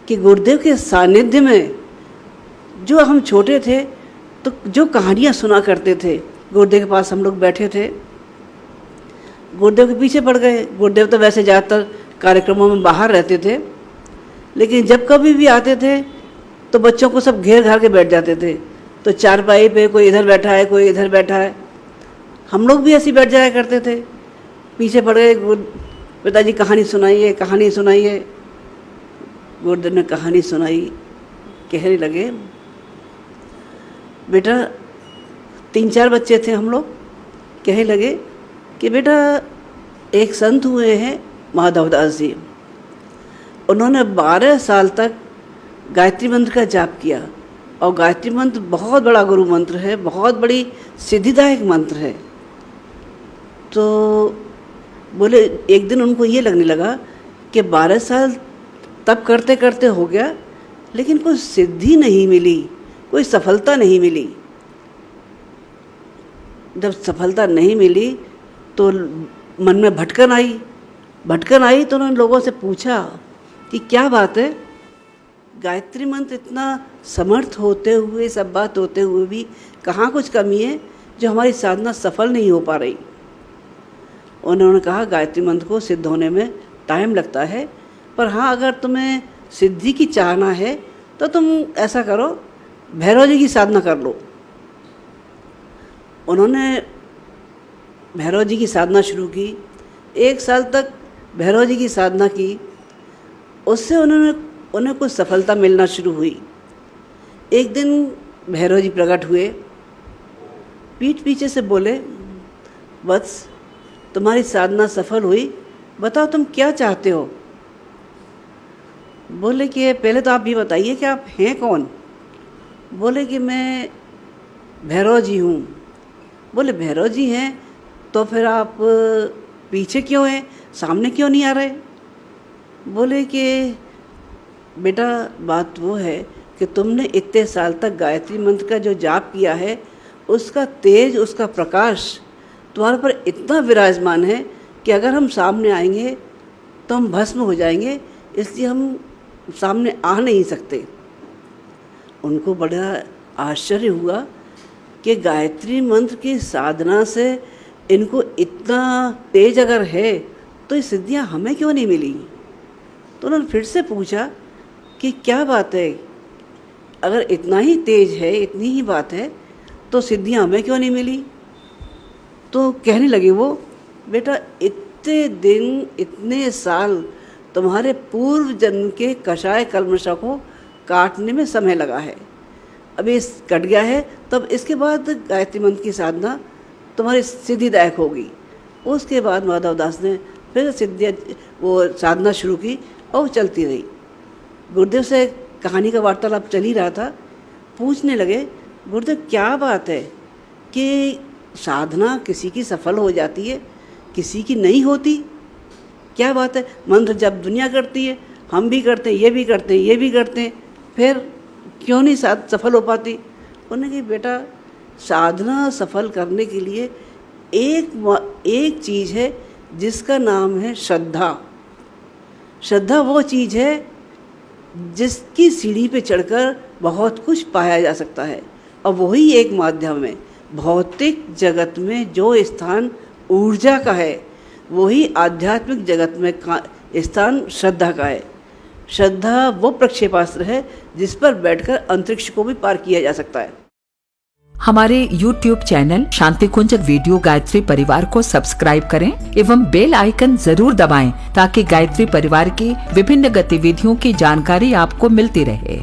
कि गुरुदेव के सानिध्य में जो हम छोटे थे तो जो कहानियाँ सुना करते थे, गुरुदेव के पास हम लोग बैठे थे, गुरुदेव के पीछे पड़ गए। गुरुदेव तो वैसे ज़्यादातर कार्यक्रमों में बाहर रहते थे, लेकिन जब कभी भी आते थे तो बच्चों को सब घेर घार के बैठ जाते थे। तो चारपाई पे कोई इधर बैठा है, कोई इधर बैठा है, हम लोग भी ऐसे बैठ जाया करते थे। पीछे पड़ गए, पिताजी कहानी सुनाइए, कहानी सुनाइए। गुरुदेव ने कहानी सुनाई, कहने लगे, बेटा 3-4 बच्चे थे हम लोग, कहने लगे कि बेटा एक संत हुए हैं माधवदास जी, उन्होंने 12 साल तक गायत्री मंत्र का जाप किया, और गायत्री मंत्र बहुत बड़ा गुरु मंत्र है, बहुत बड़ी सिद्धिदायक मंत्र है। तो बोले एक दिन उनको ये लगने लगा कि 12 साल तब करते करते हो गया, लेकिन कोई सिद्धि नहीं मिली, कोई सफलता नहीं मिली। जब सफलता नहीं मिली तो मन में भटकन आई तो उन्होंने लोगों से पूछा कि क्या बात है, गायत्री मंत्र इतना समर्थ होते हुए, सब बात होते हुए भी कहाँ कुछ कमी है जो हमारी साधना सफल नहीं हो पा रही। उन्होंने कहा गायत्री मंत्र को सिद्ध होने में टाइम लगता है, पर हाँ अगर तुम्हें सिद्धि की चाहना है तो तुम ऐसा करो, भैरव जी की साधना कर लो। उन्होंने भैरव जी की साधना शुरू की, 1 साल तक भैरव जी की साधना की, उससे उन्हें कुछ सफलता मिलना शुरू हुई। एक दिन भैरव जी प्रकट हुए, पीठ पीछे से बोले, वत्स तुम्हारी साधना सफल हुई, बताओ तुम क्या चाहते हो। बोले कि पहले तो आप ये बताइए कि आप हैं कौन। बोले कि मैं भैरव जी हूँ। बोले भैरव जी हैं तो फिर आप पीछे क्यों हैं, सामने क्यों नहीं आ रहे। बोले कि बेटा बात वो है कि तुमने इतने साल तक गायत्री मंत्र का जो जाप किया है, उसका तेज, उसका प्रकाश तुम्हारे पर इतना विराजमान है कि अगर हम सामने आएंगे तो हम भस्म हो जाएंगे, इसलिए हम सामने आ नहीं सकते। उनको बड़ा आश्चर्य हुआ कि गायत्री मंत्र की साधना से इनको इतना तेज अगर है तो ये सिद्धियाँ हमें क्यों नहीं मिली। तो उन्होंने फिर से पूछा कि क्या बात है, अगर इतना ही तेज है, इतनी ही बात है, तो सिद्धियाँ हमें क्यों नहीं मिली। तो कहने लगे वो, बेटा इतने दिन, इतने साल तुम्हारे पूर्व जन्म के कषाय कल्मषों को काटने में समय लगा है, अभी कट गया है, तब इसके बाद गायत्री मंत्र की साधना तुम्हारी सिद्धिदायक होगी। उसके बाद माधवदास ने फिर वो साधना शुरू की और वो चलती रही। गुरुदेव से कहानी का वार्तालाप चल ही रहा था। पूछने लगे, गुरुदेव क्या बात है कि साधना किसी की सफल हो जाती है, किसी की नहीं होती, क्या बात है। मंत्र जब दुनिया करती है, हम भी करते हैं, ये भी करते हैं, ये भी करते हैं, फिर क्यों नहीं सफल हो पाती। उन्होंने कहा बेटा साधना सफल करने के लिए एक चीज़ है जिसका नाम है श्रद्धा। श्रद्धा वो चीज़ है जिसकी सीढ़ी पे चढ़कर बहुत कुछ पाया जा सकता है, और वही एक माध्यम है। भौतिक जगत में जो स्थान ऊर्जा का है, वही आध्यात्मिक जगत में स्थान श्रद्धा का है। श्रद्धा वो प्रक्षेपास्त्र है जिस पर बैठकर अंतरिक्ष को भी पार किया जा सकता है। हमारे YouTube चैनल शांति कुंज वीडियो गायत्री परिवार को सब्सक्राइब करें एवं बेल आइकन जरूर दबाएं ताकि गायत्री परिवार की विभिन्न गतिविधियों की जानकारी आपको मिलती रहे।